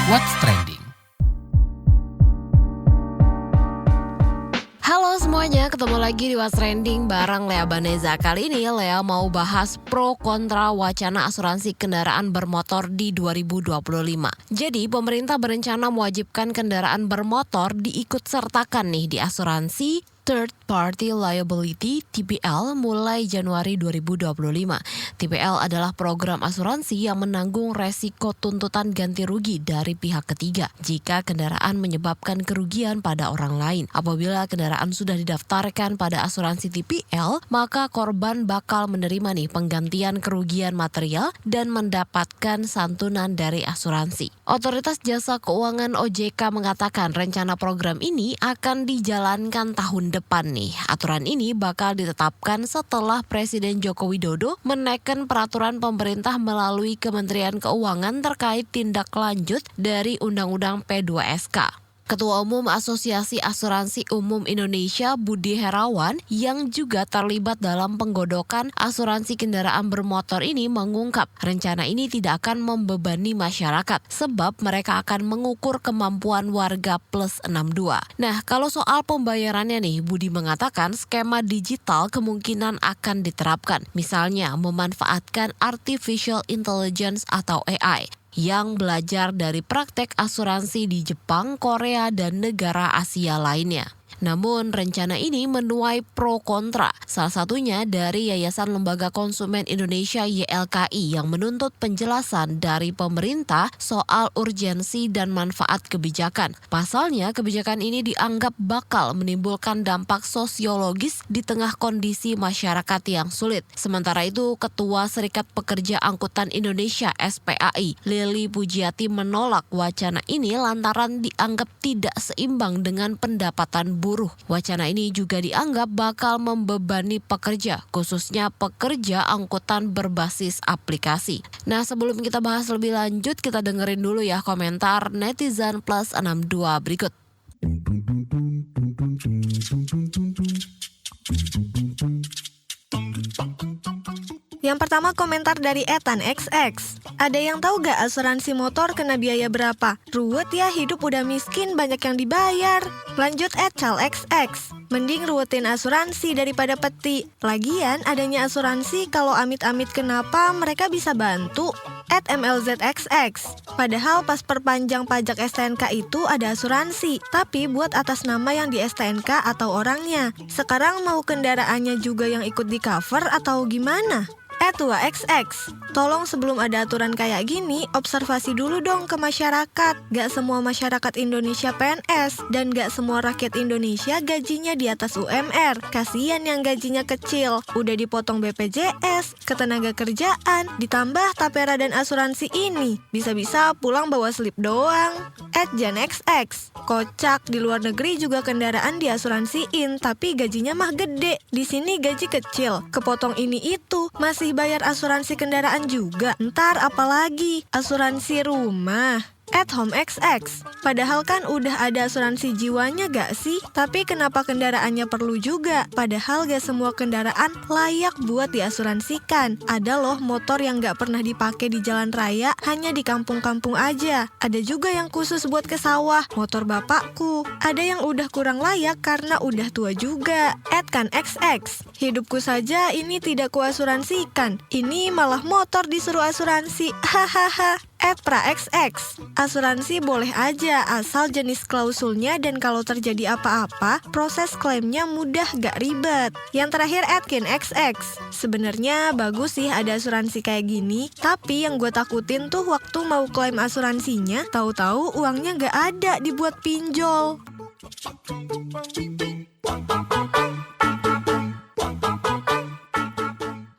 What's Trending? Halo semuanya, ketemu lagi di What's Trending bareng Lea Baneza. Kali ini Lea mau bahas pro kontra wacana asuransi kendaraan bermotor di 2025. Jadi pemerintah berencana mewajibkan kendaraan bermotor diikutsertakan nih di asuransi Third Party Liability (TPL) mulai Januari 2025. TPL adalah program asuransi yang menanggung resiko tuntutan ganti rugi dari pihak ketiga jika kendaraan menyebabkan kerugian pada orang lain. Apabila kendaraan sudah didaftarkan pada asuransi TPL, maka korban bakal menerima nih penggantian kerugian material dan mendapatkan santunan dari asuransi. Otoritas Jasa Keuangan OJK mengatakan rencana program ini akan dijalankan tahun depan nih. Aturan ini bakal ditetapkan setelah Presiden Joko Widodo menaikkan peraturan pemerintah melalui Kementerian Keuangan terkait tindak lanjut dari Undang-Undang P2SK. Ketua Umum Asosiasi Asuransi Umum Indonesia Budi Herawan yang juga terlibat dalam penggodokan asuransi kendaraan bermotor ini mengungkap rencana ini tidak akan membebani masyarakat sebab mereka akan mengukur kemampuan warga plus 62. Nah, kalau soal pembayarannya nih, Budi mengatakan skema digital kemungkinan akan diterapkan. Misalnya memanfaatkan Artificial Intelligence atau AI yang belajar dari praktek asuransi di Jepang, Korea, dan negara Asia lainnya. Namun rencana ini menuai pro kontra, salah satunya dari Yayasan Lembaga Konsumen Indonesia YLKI yang menuntut penjelasan dari pemerintah soal urgensi dan manfaat kebijakan. Pasalnya kebijakan ini dianggap bakal menimbulkan dampak sosiologis di tengah kondisi masyarakat yang sulit. Sementara itu Ketua Serikat Pekerja Angkutan Indonesia SPAI, Lili Pujiati menolak wacana ini lantaran dianggap tidak seimbang dengan pendapatan buruh. Wacana ini juga dianggap bakal membebani pekerja, khususnya pekerja angkutan berbasis aplikasi. Nah, sebelum kita bahas lebih lanjut, kita dengerin dulu ya komentar netizen plus 62 berikut. Yang pertama komentar dari Ethan XX. Ada yang tahu gak asuransi motor kena biaya berapa? Ruwet ya, hidup udah miskin, banyak yang dibayar. Lanjut Echal XX. Mending ruwetin asuransi daripada peti. Lagian adanya asuransi kalau amit-amit kenapa mereka bisa bantu. @MLZXX. Padahal pas perpanjang pajak STNK itu ada asuransi, tapi buat atas nama yang di STNK atau orangnya. Sekarang mau kendaraannya juga yang ikut di cover atau gimana? Tua XX. Tolong sebelum ada aturan kayak gini, observasi dulu dong ke masyarakat. Gak semua masyarakat Indonesia PNS, dan gak semua rakyat Indonesia gajinya di atas UMR. Kasian yang gajinya kecil, udah dipotong BPJS, ketenaga kerjaan, ditambah tapera dan asuransi ini. Bisa-bisa pulang bawa slip doang. @JanXX. Kocak, di luar negeri juga kendaraan diasuransiin, tapi gajinya mah gede. Di sini gaji kecil, kepotong ini itu, masih bayar asuransi kendaraan juga. Ntar apalagi asuransi rumah. @HomeXX. Padahal kan udah ada asuransi jiwanya gak sih? Tapi kenapa kendaraannya perlu juga? Padahal gak semua kendaraan layak buat diasuransikan. Ada loh motor yang gak pernah dipakai di jalan raya, hanya di kampung-kampung aja. Ada juga yang khusus buat ke sawah, motor bapakku. Ada yang udah kurang layak karena udah tua juga. @KanXX. Hidupku saja ini tidak kuasuransikan. Ini malah motor disuruh asuransi. Hahaha. @PraXX. Asuransi boleh aja asal jenis klausulnya dan kalau terjadi apa-apa, proses klaimnya mudah gak ribet. Yang terakhir @KinXX. Sebenarnya bagus sih ada asuransi kayak gini, tapi yang gue takutin tuh waktu mau klaim asuransinya, tahu-tahu uangnya gak ada dibuat pinjol.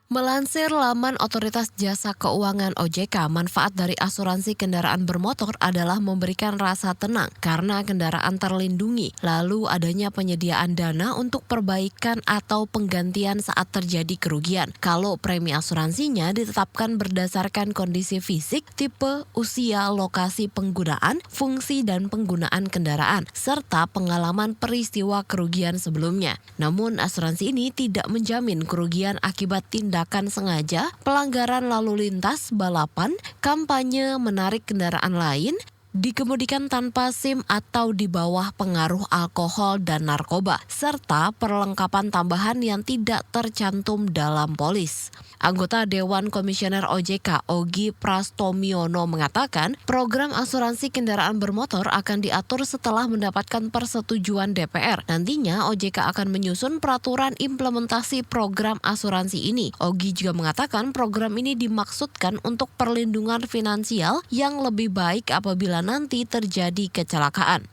Melansir laman Otoritas Jasa Keuangan OJK, manfaat dari asuransi kendaraan bermotor adalah memberikan rasa tenang karena kendaraan terlindungi, lalu adanya penyediaan dana untuk perbaikan atau penggantian saat terjadi kerugian. Kalau premi asuransinya ditetapkan berdasarkan kondisi fisik, tipe, usia, lokasi penggunaan, fungsi dan penggunaan kendaraan, serta pengalaman peristiwa kerugian sebelumnya. Namun asuransi ini tidak menjamin kerugian akibat tindakan sengaja, pelanggaran lalu lintas, balapan, kampanye, menarik kendaraan lain, dikemudikan tanpa SIM atau di bawah pengaruh alkohol dan narkoba, serta perlengkapan tambahan yang tidak tercantum dalam polis. Anggota Dewan Komisioner OJK, Ogi Prastomiono mengatakan, program asuransi kendaraan bermotor akan diatur setelah mendapatkan persetujuan DPR. Nantinya OJK akan menyusun peraturan implementasi program asuransi ini. Ogi juga mengatakan program ini dimaksudkan untuk perlindungan finansial yang lebih baik apabila nanti terjadi kecelakaan.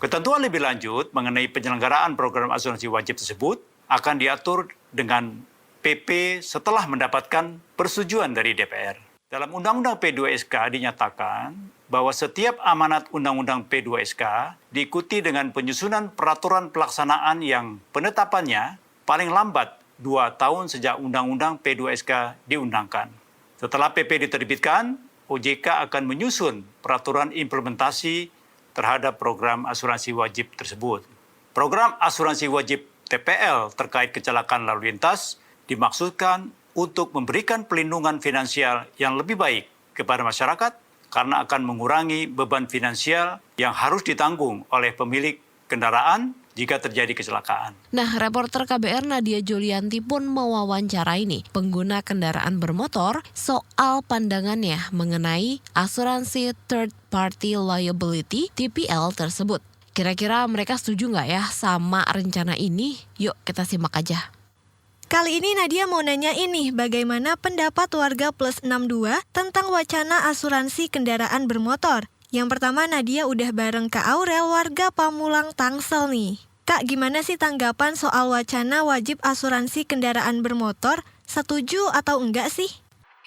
Ketentuan lebih lanjut mengenai penyelenggaraan program asuransi wajib tersebut akan diatur dengan PP setelah mendapatkan persetujuan dari DPR. Dalam Undang-Undang P2SK dinyatakan bahwa setiap amanat Undang-Undang P2SK diikuti dengan penyusunan peraturan pelaksanaan yang penetapannya paling lambat 2 tahun sejak Undang-Undang P2SK diundangkan. Setelah PP diterbitkan, OJK akan menyusun peraturan implementasi terhadap program asuransi wajib tersebut. Program asuransi wajib TPL terkait kecelakaan lalu lintas dimaksudkan untuk memberikan pelindungan finansial yang lebih baik kepada masyarakat karena akan mengurangi beban finansial yang harus ditanggung oleh pemilik kendaraan jika terjadi kecelakaan. Nah, reporter KBR Nadia Julianti pun mewawancarai nih pengguna kendaraan bermotor soal pandangannya mengenai asuransi third party liability TPL tersebut. Kira-kira mereka setuju nggak ya sama rencana ini? Yuk kita simak aja. Kali ini Nadia mau nanya ini, bagaimana pendapat warga plus 62 tentang wacana asuransi kendaraan bermotor? Yang pertama, Nadia udah bareng Kak Aurel, warga Pamulang Tangsel nih. Kak, gimana sih tanggapan soal wacana wajib asuransi kendaraan bermotor? Setuju atau enggak sih?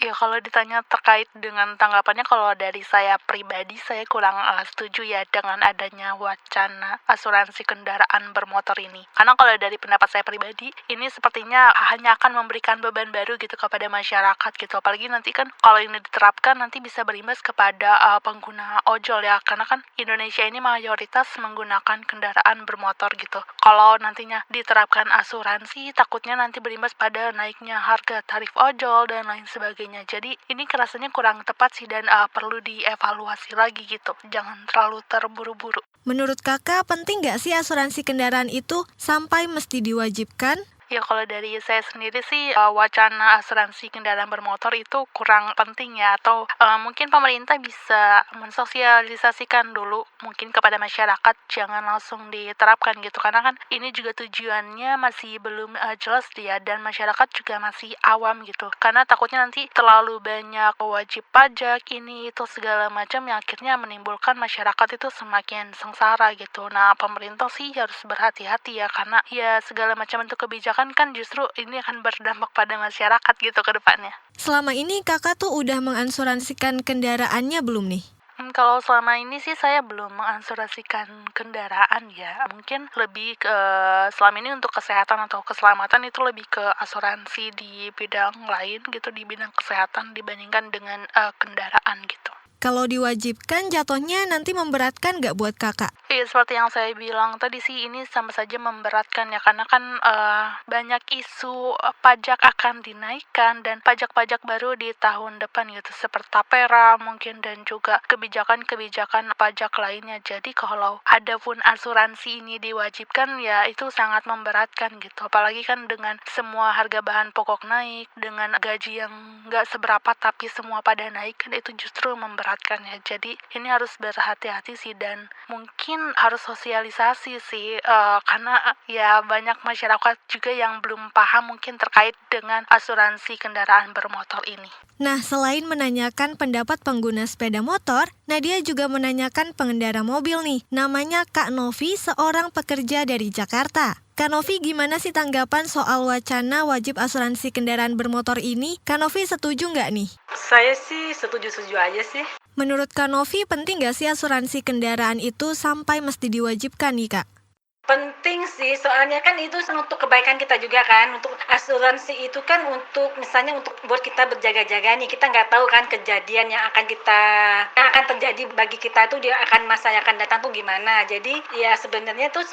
Ya, kalau ditanya terkait dengan tanggapannya, kalau dari saya pribadi, saya kurang setuju ya dengan adanya wacana asuransi kendaraan bermotor ini. Karena kalau dari pendapat saya pribadi, ini sepertinya hanya akan memberikan beban baru gitu kepada masyarakat gitu. Apalagi nanti kan kalau ini diterapkan nanti bisa berimbas kepada pengguna ojol ya. Karena kan Indonesia ini mayoritas menggunakan kendaraan bermotor gitu. Kalau nantinya diterapkan asuransi, takutnya nanti berimbas pada naiknya harga tarif ojol dan lain sebagainya. Jadi ini rasanya kurang tepat sih dan perlu dievaluasi lagi gitu. Jangan terlalu terburu-buru. Menurut kakak, penting nggak sih asuransi kendaraan itu sampai mesti diwajibkan? Ya, kalau dari saya sendiri sih wacana asuransi kendaraan bermotor itu kurang penting ya, atau mungkin pemerintah bisa mensosialisasikan dulu mungkin kepada masyarakat, jangan langsung diterapkan gitu, karena kan ini juga tujuannya masih belum jelas dia dan masyarakat juga masih awam gitu, karena takutnya nanti terlalu banyak wajib pajak ini itu segala macam yang akhirnya menimbulkan masyarakat itu semakin sengsara gitu. Nah, pemerintah sih harus berhati-hati ya, karena ya segala macam bentuk kebijakan kan justru ini akan berdampak pada masyarakat gitu ke depannya. Selama ini kakak tuh udah mengasuransikan kendaraannya belum nih? Kalau selama ini sih saya belum mengasuransikan kendaraan ya. Mungkin lebih ke selama ini untuk kesehatan atau keselamatan itu lebih ke asuransi di bidang lain gitu, di bidang kesehatan dibandingkan dengan kendaraan gitu. Kalau diwajibkan jatuhnya nanti memberatkan nggak buat kakak? Iya, seperti yang saya bilang tadi sih, ini sama saja memberatkan ya, karena kan banyak isu pajak akan dinaikkan dan pajak-pajak baru di tahun depan gitu, seperti tapera mungkin dan juga kebijakan-kebijakan pajak lainnya. Jadi kalau ada pun asuransi ini diwajibkan ya itu sangat memberatkan gitu, apalagi kan dengan semua harga bahan pokok naik, dengan gaji yang nggak seberapa tapi semua pada naik, kan itu justru memberatkan ya. Jadi ini harus berhati-hati sih dan mungkin harus sosialisasi sih karena ya banyak masyarakat juga yang belum paham mungkin terkait dengan asuransi kendaraan bermotor ini. Nah, selain menanyakan pendapat pengguna sepeda motor, Nadia juga menanyakan pengendara mobil nih. Namanya Kak Novi, seorang pekerja dari Jakarta. Kak Novi, gimana sih tanggapan soal wacana wajib asuransi kendaraan bermotor ini? Kak Novi setuju nggak nih? Saya sih setuju-setuju aja sih. Menurut Kak Novi, penting nggak sih asuransi kendaraan itu sampai mesti diwajibkan nih, Kak? Penting sih, soalnya kan itu untuk kebaikan kita juga kan. Untuk asuransi itu kan untuk misalnya untuk buat kita berjaga-jaga nih. Kita nggak tahu kan kejadian yang akan terjadi bagi kita tuh dia akan masa yang akan datang tuh gimana. Jadi ya sebenarnya tuh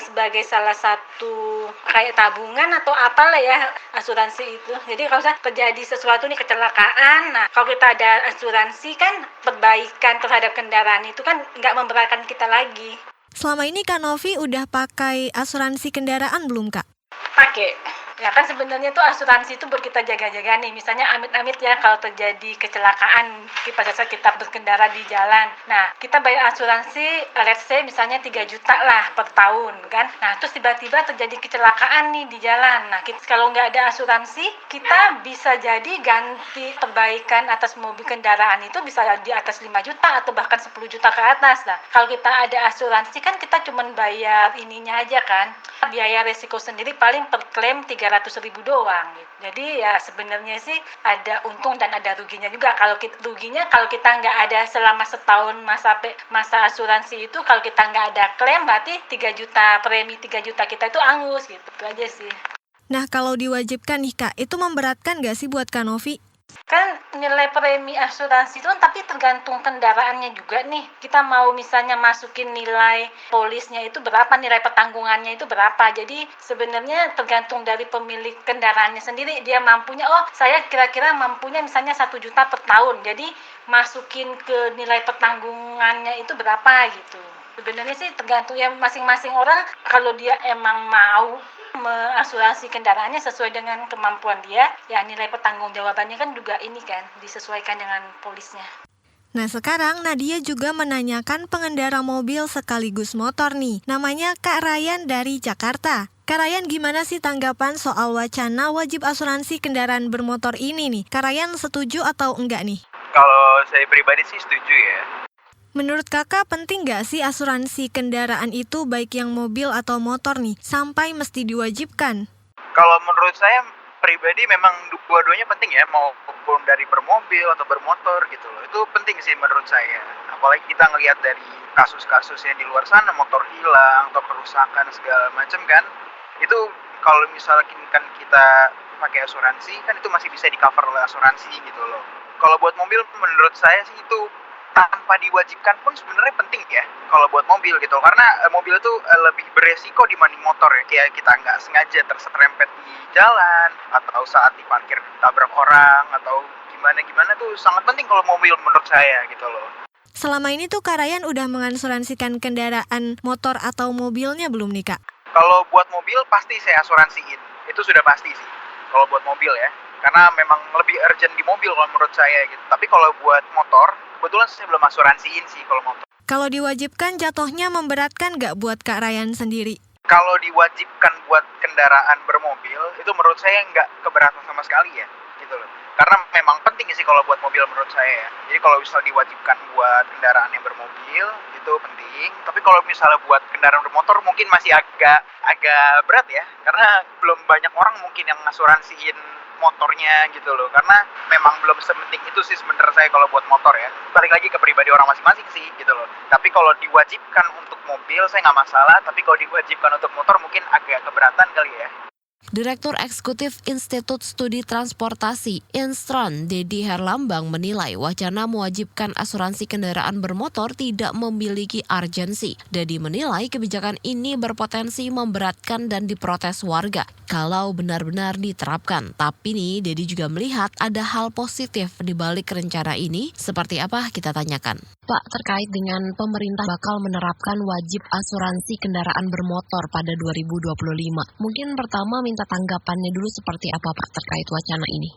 sebagai salah satu kayak tabungan atau apalah ya asuransi itu. Jadi kalau misalnya terjadi sesuatu nih kecelakaan, nah kalau kita ada asuransi kan perbaikan terhadap kendaraan itu kan nggak memberatkan kita lagi. Selama ini Kak Novi udah pakai asuransi kendaraan belum, Kak? Pakai. Ya kan sebenarnya tuh asuransi itu buat kita jaga-jaga nih. Misalnya amit-amit ya kalau terjadi kecelakaan pada saat kita berkendara di jalan. Nah, kita bayar asuransi let's say misalnya 3 juta lah per tahun kan. Nah, terus tiba-tiba terjadi kecelakaan nih di jalan. Nah, kalau nggak ada asuransi, kita bisa jadi ganti perbaikan atas mobil kendaraan itu bisa di atas 5 juta atau bahkan 10 juta ke atas. Nah, kalau kita ada asuransi kan kita cuma bayar ininya aja kan. Biaya resiko sendiri paling per klaim 300.000 doang gitu. Jadi ya sebenarnya sih ada untung dan ada ruginya juga. Kalau kita nggak ada selama setahun masa asuransi itu, kalau kita nggak ada klaim berarti 3 juta premi 3 juta kita itu angus gitu. Itu aja sih. Nah, kalau diwajibkan nih, Kak, itu memberatkan nggak sih buat Kak Novi? Kan nilai premi asuransi itu kan tapi tergantung kendaraannya juga nih. Kita mau misalnya masukin nilai polisnya itu berapa, nilai pertanggungannya itu berapa. Jadi sebenarnya tergantung dari pemilik kendaraannya sendiri. Dia mampunya, saya kira-kira mampunya misalnya 1 juta per tahun. Jadi masukin ke nilai pertanggungannya itu berapa gitu. Sebenarnya sih tergantung ya masing-masing orang, kalau dia emang mau mengasuransi kendaraannya sesuai dengan kemampuan dia, ya nilai pertanggungjawabannya kan juga ini kan disesuaikan dengan polisnya. Nah, sekarang Nadia juga menanyakan pengendara mobil sekaligus motor nih. Namanya Kak Ryan dari Jakarta. Kak Ryan, gimana sih tanggapan soal wacana wajib asuransi kendaraan bermotor ini nih? Kak Ryan setuju atau enggak nih? Kalau saya pribadi sih setuju ya. Menurut kakak penting nggak sih asuransi kendaraan itu baik yang mobil atau motor nih sampai mesti diwajibkan? Kalau menurut saya pribadi memang dua-duanya penting ya, maupun dari bermobil atau bermotor gitu loh. Itu penting sih menurut saya. Apalagi kita ngelihat dari kasus-kasus yang di luar sana, motor hilang atau kerusakan segala macam kan. Itu kalau misalkan kan kita pakai asuransi kan itu masih bisa di-cover oleh asuransi gitu loh. Kalau buat mobil menurut saya sih itu tanpa diwajibkan pun sebenarnya penting ya kalau buat mobil gitu, karena mobil itu lebih beresiko dibanding motor ya, kayak kita nggak sengaja terserempet di jalan atau saat diparkir tabrak orang atau gimana tuh sangat penting kalau mobil menurut saya gitu loh. Selama ini tuh Kak Ryan udah mengasuransikan kendaraan motor atau mobilnya belum nih, Kak? Kalau buat mobil pasti saya asuransiin, itu sudah pasti sih kalau buat mobil ya, karena memang lebih urgent di mobil kalau menurut saya gitu. Tapi kalau buat motor kebetulan saya belum asuransiin sih kalau motor. Kalau diwajibkan jatuhnya memberatkan nggak buat Kak Ryan sendiri? Kalau diwajibkan buat kendaraan bermobil, itu menurut saya nggak keberatan sama sekali ya, gitu loh. Karena memang penting sih kalau buat mobil menurut saya ya. Jadi kalau misal diwajibkan buat kendaraan yang bermobil, itu penting. Tapi kalau misalnya buat kendaraan bermotor mungkin masih agak berat ya. Karena belum banyak orang mungkin yang ngasuransiin motornya gitu loh, karena memang belum sepenting itu sih sebenarnya saya kalau buat motor ya. Balik lagi ke pribadi orang masing-masing sih gitu loh. Tapi kalau diwajibkan untuk mobil saya nggak masalah, tapi kalau diwajibkan untuk motor mungkin agak keberatan kali ya. Direktur Eksekutif Institut Studi Transportasi Instron, Dedi Herlambang menilai wacana mewajibkan asuransi kendaraan bermotor tidak memiliki urgensi. Dedi menilai kebijakan ini berpotensi memberatkan dan diprotes warga kalau benar-benar diterapkan. Tapi nih, Dedi juga melihat ada hal positif di balik rencana ini. Seperti apa kita tanyakan. Pak, terkait dengan pemerintah bakal menerapkan wajib asuransi kendaraan bermotor pada 2025. Mungkin pertama minta tanggapannya dulu seperti apa Pak terkait wacana ini?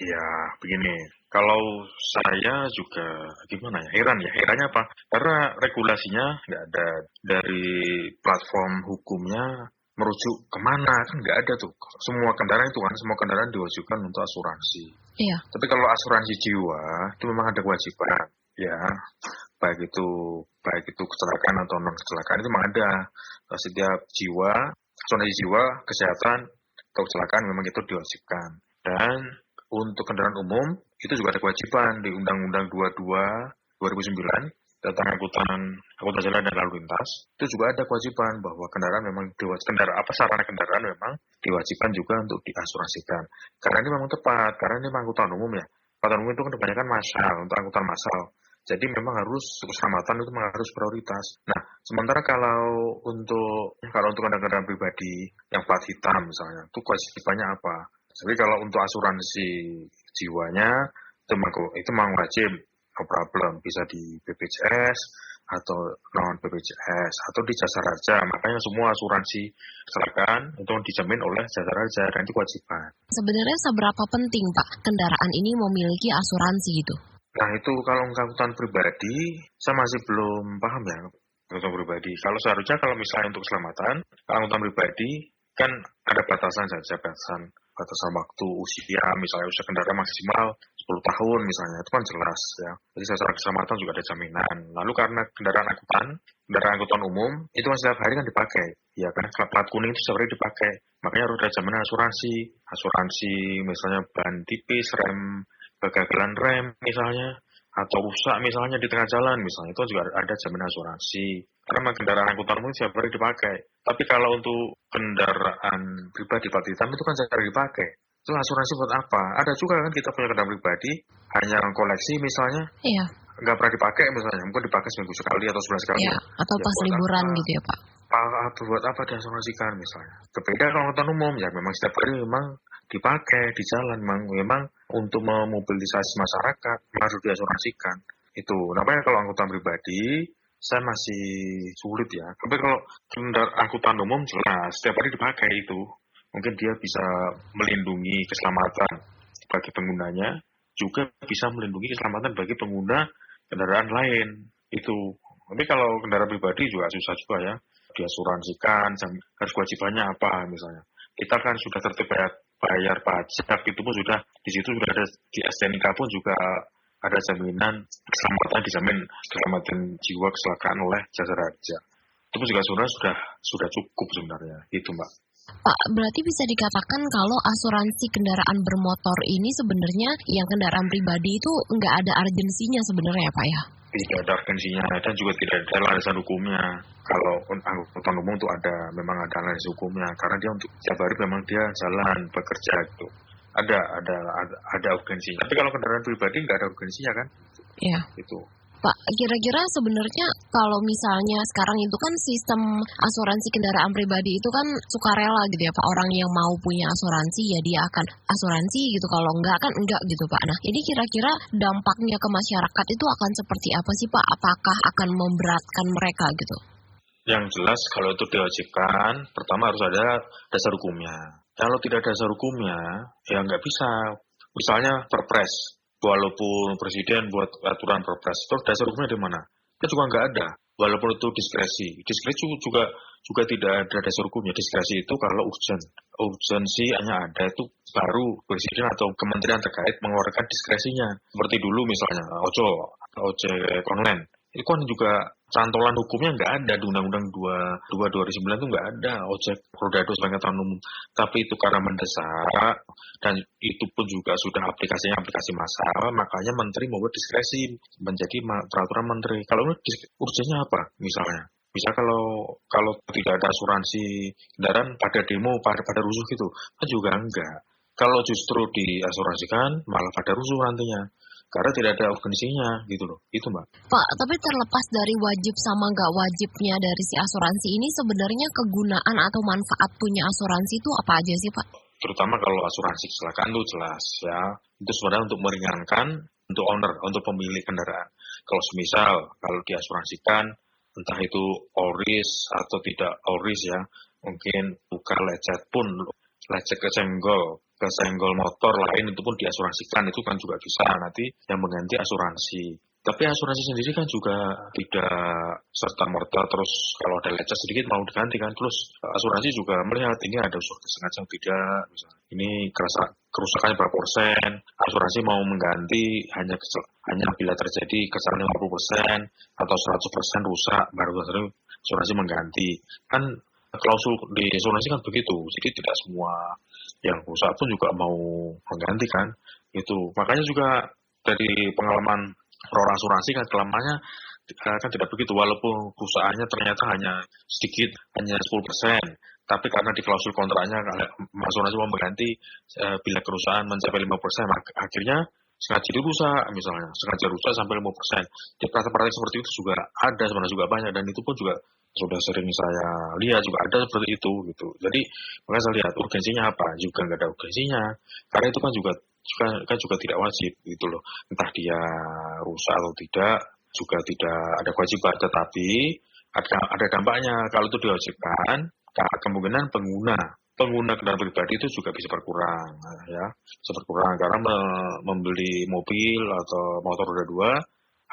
Ya, begini. Kalau saya juga gimana ya, herannya apa? Karena regulasinya nggak ada, dari platform hukumnya merujuk kemana, kan nggak ada tuh. Semua kendaraan diwajibkan untuk asuransi. Iya. Tapi kalau asuransi jiwa, itu memang ada kewajiban. Ya, baik itu kecelakaan atau non kecelakaan itu memang ada. Setiap asuransi jiwa, kesehatan atau kecelakaan memang itu diwajibkan. Dan untuk kendaraan umum itu juga ada kewajiban di Undang-Undang 22 2009 tentang angkutan jalan dan lalu lintas, itu juga ada kewajiban bahwa kendaraan memang sarana kendaraan memang diwajibkan juga untuk diasuransikan. Karena ini memang tepat, karena ini memang angkutan umum ya. Angkutan umum itu kan kebanyakan massal, untuk angkutan massal. Jadi memang harus keselamatan itu memang harus prioritas. Nah, sementara kalau untuk kendaraan pribadi yang plat hitam misalnya, itu kewajibannya apa? Jadi kalau untuk asuransi jiwanya itu memang wajib, no problem, bisa di BPJS atau non BPJS atau di Jasa Raja. Makanya semua asuransi kecelakaan itu dijamin oleh Jasa Raja dan itu kewajiban. Sebenarnya seberapa penting Pak kendaraan ini memiliki asuransi gitu? Nah itu kalau angkutan pribadi saya masih belum paham ya angkutan pribadi. Kalau seharusnya kalau misalnya untuk keselamatan, angkutan pribadi kan ada batasan saja, batasan waktu usia, misalnya usia kendaraan maksimal 10 tahun misalnya, itu kan jelas ya. Jadi secara keselamatan juga ada jaminan. Lalu karena kendaraan angkutan umum, itu kan setiap hari kan dipakai. Ya kan, plat kuning itu setiap hari dipakai. Makanya harus ada jaminan asuransi misalnya ban tipis, kegagalan rem misalnya, atau rusak misalnya di tengah jalan misalnya, itu juga ada jaminan asuransi. Karena kendaraan angkutan umum setiap hari dipakai. Tapi kalau untuk kendaraan pribadi plat hitam itu kan setiap hari dipakai. Itu asuransi buat apa? Ada juga kan kita punya kendaraan pribadi, hanya koleksi misalnya, Iya. nggak pernah dipakai misalnya, mungkin dipakai seminggu sekali atau sebulan sekali. Iya, atau Ya, pas buat liburan apa? gitu ya Pak? Buat apa diasuransikan misalnya? Berbeda kalau angkutan umum, ya memang setiap hari memang dipakai di jalan, memang untuk memobilisasi masyarakat harus diasuransikan. Itu. Namanya kalau angkutan pribadi, saya masih sulit ya. Tapi kalau angkutan umum jelas, setiap hari dipakai itu. Mungkin dia bisa melindungi keselamatan bagi penggunanya, juga bisa melindungi keselamatan bagi pengguna kendaraan lain. Itu. Tapi kalau kendaraan pribadi juga susah juga ya. Diasuransikan, harus kewajibannya apa misalnya. Kita kan sudah tertib bayar pajak, itu pun sudah, di situ sudah ada, di STNK pun juga ada jaminan keselamatan, dijamin keselamatan jiwa kecelakaan oleh Jasa Raja. Itu pun juga sudah cukup sebenarnya, gitu Mbak. Pak, berarti bisa dikatakan kalau asuransi kendaraan bermotor ini sebenarnya yang kendaraan pribadi itu nggak ada urgensinya sebenarnya Pak ya? Tidak ada urgensinya dan juga tidak ada landasan hukumnya. Kalau angkutan umum itu memang ada landasan hukumnya karena dia untuk setiap hari memang dia jalan bekerja gitu. Ada urgensinya. Tapi kalau kendaraan pribadi nggak ada urgensinya kan? Iya. Itu. Pak, kira-kira sebenarnya kalau misalnya sekarang itu kan sistem asuransi kendaraan pribadi itu kan sukarela gitu ya Pak. Orang yang mau punya asuransi ya dia akan asuransi gitu. Kalau enggak kan enggak gitu Pak. Nah, ini kira-kira dampaknya ke masyarakat itu akan seperti apa sih Pak? Apakah akan memberatkan mereka gitu? Yang jelas kalau itu diwajibkan, pertama harus ada dasar hukumnya. Kalau tidak ada dasar hukumnya, ya nggak bisa. Misalnya Perpres. Walaupun presiden buat aturan Perpres, terus dasar hukumnya di mana? Itu juga nggak ada. Walaupun itu diskresi juga tidak ada dasar hukumnya. Diskresi itu kalau urgensi hanya ada itu baru presiden atau kementerian terkait mengeluarkan diskresinya. Seperti dulu misalnya ojek online. Itu kan juga cantolan hukumnya nggak ada di Undang-Undang 22 2009 itu nggak ada ojek roda 2 sebagai angkutan umum. Tapi itu karena mendesak dan itu pun juga sudah aplikasi massal, makanya Menteri membuat diskresi menjadi peraturan Menteri. Kalau ini urgensinya apa misalnya? Misal kalau tidak ada asuransi kendaraan pada demo, pada rusuh gitu, kan juga enggak. Kalau justru diasuransikan malah pada rusuh nantinya. Karena tidak ada urgensinya gitu loh, itu Mbak. Pak, tapi terlepas dari wajib sama nggak wajibnya dari si asuransi ini sebenarnya kegunaan atau manfaat punya asuransi itu apa aja sih Pak? Terutama kalau asuransi kecelakaan itu jelas ya, itu sebenarnya untuk meringankan untuk owner, untuk pemilik kendaraan. Kalau semisal, kalau diasuransikan, entah itu oris atau tidak oris ya, mungkin luka lecet kesenggol motor lain itu pun diasuransikan, itu kan juga bisa nanti yang mengganti asuransi. Tapi asuransi sendiri kan juga tidak serta-merta terus kalau ada lecet sedikit mau diganti kan. Terus asuransi juga melihat ini ada unsur kesengajaan tidak, misalnya ini kerusakannya berapa persen, asuransi mau mengganti hanya bila terjadi kesalahan 50% atau 100% rusak, baru asuransi mengganti. Kan klausul di asuransi kan begitu, jadi tidak semua yang rusak pun juga mau mengganti kan. Itu makanya juga dari pengalaman produk asuransi kan selama kan tidak begitu, walaupun perusahaannya ternyata hanya sedikit, hanya 10%, tapi karena di klausul kontraknya asuransi mau mengganti bila kerusakan mencapai 5%, akhirnya sengaja dirusak misalnya, sengaja rusak sampai 5%. Di praktek-praktek seperti itu juga ada sebenarnya, juga banyak, dan itu pun juga sudah sering saya lihat juga ada seperti itu gitu. Jadi makanya saya lihat urgensinya apa, juga nggak ada urgensinya, karena itu kan juga tidak wajib gitu loh, entah dia rusak atau tidak juga tidak ada kewajiban, tetapi ada dampaknya kalau itu diwajibkan. Kemungkinan pengguna kendaraan pribadi itu juga bisa berkurang, ya, bisa berkurang karena membeli mobil atau motor roda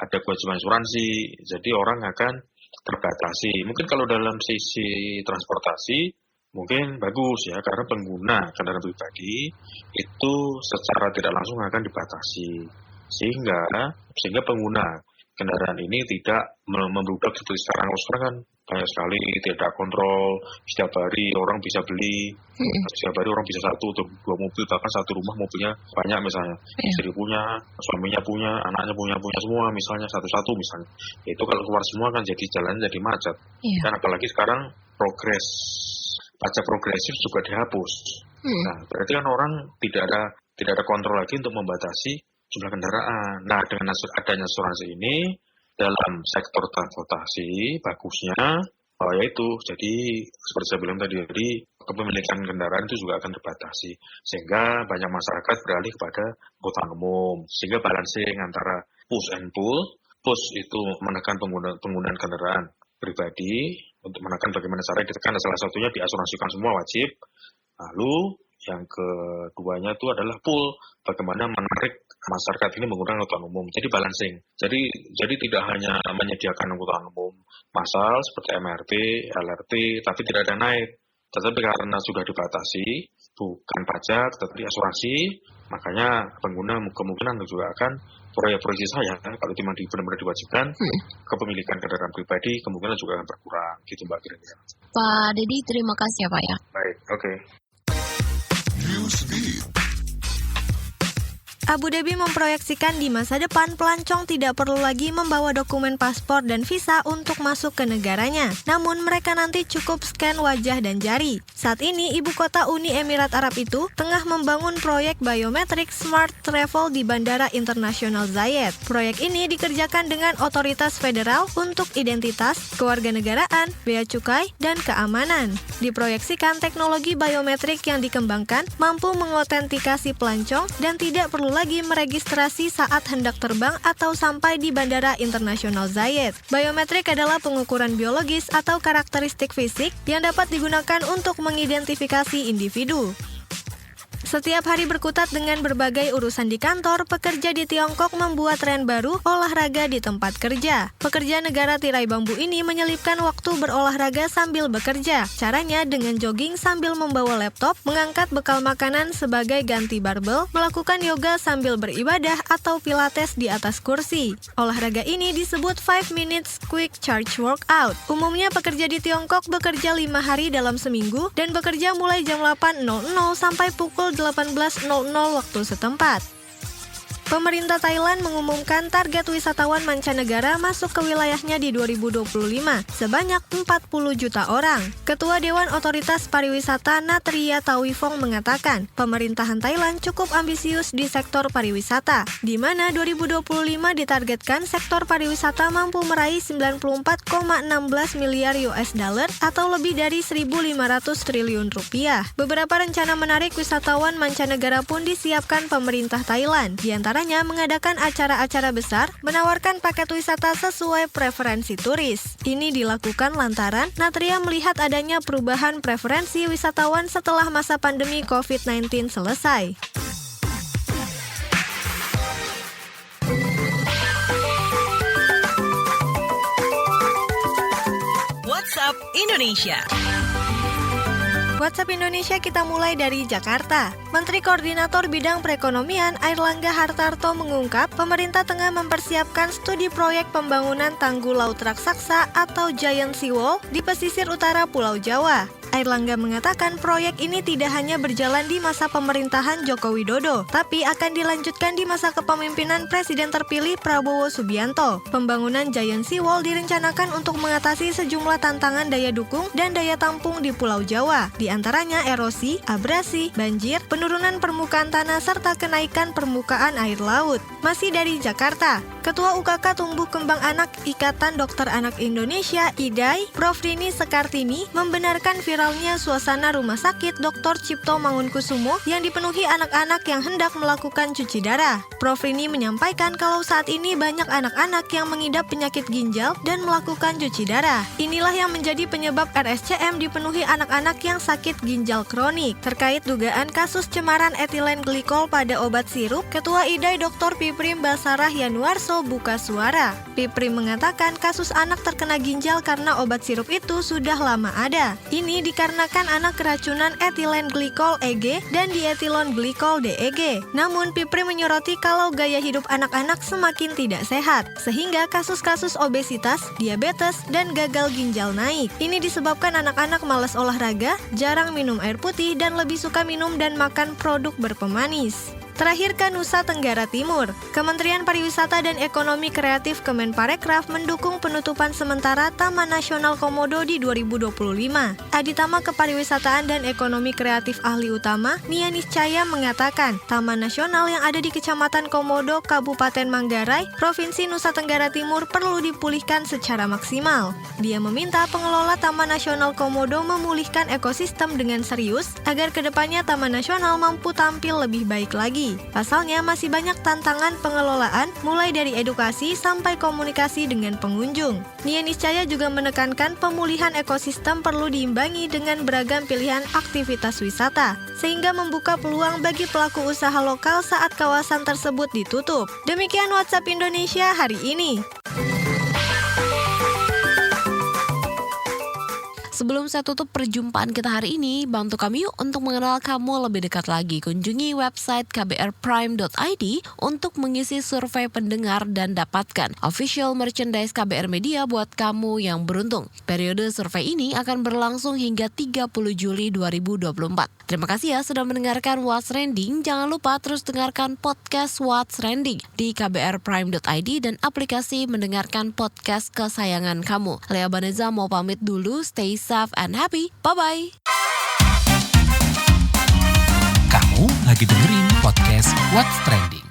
2 ada kewajiban asuransi, jadi orang akan terbatasi. Mungkin kalau dalam sisi transportasi mungkin bagus ya, karena pengguna kendaraan pribadi itu secara tidak langsung akan dibatasi, sehingga pengguna kendaraan ini tidak membludak seperti sekarang. Sekarang kan banyak sekali tidak kontrol, setiap hari orang bisa beli, setiap hari orang bisa 1 atau 2 mobil, bahkan satu rumah mobilnya banyak misalnya, istri punya, suaminya punya, anaknya punya semua misalnya, satu-satu misalnya. Itu kalau keluar semua kan jadi jalan jadi macet. Dan apalagi sekarang pajak progresif juga dihapus. Nah, berarti kan orang tidak ada kontrol lagi untuk membatasi jumlah kendaraan. Nah, dengan adanya asuransi ini dalam sektor transportasi bagusnya yaitu jadi seperti saya bilang tadi, kepemilikan kendaraan itu juga akan terbatasi, sehingga banyak masyarakat beralih kepada angkutan umum, sehingga balancing antara push and pull. Push itu menekan penggunaan kendaraan pribadi, untuk menekan bagaimana cara ditekan, salah satunya diasuransikan semua wajib. Lalu yang keduanya itu adalah pull, bagaimana menarik masyarakat ini menggunakan angkutan umum. Jadi balancing. Jadi tidak hanya menyediakan angkutan umum massal seperti MRT, LRT, tapi tidak ada naik. Tetapi karena sudah dibatasi, bukan pajak, tetapi asuransi, makanya pengguna kemungkinan juga akan proyeksi saya, kalau memang benar-benar diwajibkan, kepemilikan kendaraan pribadi kemungkinan juga akan berkurang. Gitu Mbak kira-kira. Pak Dedi, terima kasih ya Pak ya. Baik, oke. Abu Dhabi memproyeksikan di masa depan pelancong tidak perlu lagi membawa dokumen paspor dan visa untuk masuk ke negaranya. Namun mereka nanti cukup scan wajah dan jari. Saat ini ibu kota Uni Emirat Arab itu tengah membangun proyek biometrik Smart Travel di Bandara Internasional Zayed. Proyek ini dikerjakan dengan otoritas federal untuk identitas, kewarganegaraan, bea cukai, dan keamanan. Diproyeksikan teknologi biometrik yang dikembangkan mampu mengotentikasi pelancong dan tidak perlu lagi meregistrasi saat hendak terbang atau sampai di Bandara Internasional Zayed. Biometrik adalah pengukuran biologis atau karakteristik fisik yang dapat digunakan untuk mengidentifikasi individu. Setiap hari berkutat dengan berbagai urusan di kantor, pekerja di Tiongkok membuat tren baru olahraga di tempat kerja. Pekerja negara tirai bambu ini menyelipkan waktu berolahraga sambil bekerja. Caranya dengan jogging sambil membawa laptop, mengangkat bekal makanan sebagai ganti barbel, melakukan yoga sambil beribadah atau pilates di atas kursi. Olahraga ini disebut 5 minutes quick charge workout. Umumnya pekerja di Tiongkok bekerja 5 hari dalam seminggu dan bekerja mulai jam 8.00 sampai pukul 18.00 waktu setempat. Pemerintah Thailand mengumumkan target wisatawan mancanegara masuk ke wilayahnya di 2025 sebanyak 40 juta orang. Ketua Dewan Otoritas Pariwisata Natria Tawifong mengatakan, pemerintahan Thailand cukup ambisius di sektor pariwisata, di mana 2025 ditargetkan sektor pariwisata mampu meraih 94,16 miliar US dollar atau lebih dari 1.500 triliun rupiah. Beberapa rencana menarik wisatawan mancanegara pun disiapkan pemerintah Thailand, di antara mengadakan acara-acara besar, menawarkan paket wisata sesuai preferensi turis. Ini dilakukan lantaran Natria melihat adanya perubahan preferensi wisatawan setelah masa pandemi COVID-19 selesai. WhatsApp Indonesia. WhatsApp Indonesia kita mulai dari Jakarta. Menteri Koordinator Bidang Perekonomian Airlangga Hartarto mengungkap pemerintah tengah mempersiapkan studi proyek pembangunan tanggul laut raksasa atau Giant Seawall di pesisir utara Pulau Jawa. Airlangga mengatakan proyek ini tidak hanya berjalan di masa pemerintahan Joko Widodo, tapi akan dilanjutkan di masa kepemimpinan Presiden terpilih Prabowo Subianto. Pembangunan Giant Sea Wall direncanakan untuk mengatasi sejumlah tantangan daya dukung dan daya tampung di Pulau Jawa, di antaranya erosi, abrasi, banjir, penurunan permukaan tanah, serta kenaikan permukaan air laut. Masih dari Jakarta, Ketua UKK Tumbuh Kembang Anak Ikatan Dokter Anak Indonesia (IDAI), Prof. Rini Sekartini, membenarkan viralnya suasana rumah sakit Dr. Cipto Mangunkusumo yang dipenuhi anak-anak yang hendak melakukan cuci darah. Prof. Rini menyampaikan kalau saat ini banyak anak-anak yang mengidap penyakit ginjal dan melakukan cuci darah. Inilah yang menjadi penyebab RSCM dipenuhi anak-anak yang sakit ginjal kronik. Terkait dugaan kasus cemaran etilen glikol pada obat sirup, Ketua IDAI Dr. Piprim Basarah Yanuarso buka suara. Piprim mengatakan kasus anak terkena ginjal karena obat sirup itu sudah lama ada. Ini dikarenakan anak keracunan etilen glikol EG dan dietilon glikol DEG. Namun Piprim menyoroti kalau gaya hidup anak-anak semakin tidak sehat, sehingga kasus-kasus obesitas, diabetes, dan gagal ginjal naik. Ini disebabkan anak-anak malas olahraga, jarang minum air putih, dan lebih suka minum dan makan produk berpemanis. Terakhir ke Nusa Tenggara Timur, Kementerian Pariwisata dan Ekonomi Kreatif Kemenparekraf mendukung penutupan sementara Taman Nasional Komodo di 2025. Aditama Kepariwisataan dan Ekonomi Kreatif Ahli Utama, Nia Niscaya mengatakan, Taman Nasional yang ada di Kecamatan Komodo, Kabupaten Manggarai, Provinsi Nusa Tenggara Timur perlu dipulihkan secara maksimal. Dia meminta pengelola Taman Nasional Komodo memulihkan ekosistem dengan serius agar kedepannya Taman Nasional mampu tampil lebih baik lagi. Pasalnya masih banyak tantangan pengelolaan mulai dari edukasi sampai komunikasi dengan pengunjung. Nia Niscaya juga menekankan pemulihan ekosistem perlu diimbangi dengan beragam pilihan aktivitas wisata, sehingga membuka peluang bagi pelaku usaha lokal saat kawasan tersebut ditutup. Demikian WhatsApp Indonesia hari ini. Sebelum saya tutup perjumpaan kita hari ini, bantu kami yuk untuk mengenal kamu lebih dekat lagi. Kunjungi website kbrprime.id untuk mengisi survei pendengar dan dapatkan official merchandise KBR Media buat kamu yang beruntung. Periode survei ini akan berlangsung hingga 30 Juli 2024. Terima kasih ya sudah mendengarkan What's Trending. Jangan lupa terus dengarkan podcast What's Trending di kbrprime.id dan aplikasi mendengarkan podcast kesayangan kamu. Lea Baneza mau pamit dulu, stay safe and happy. Bye-bye. Kamu lagi dengerin podcast What's Trending.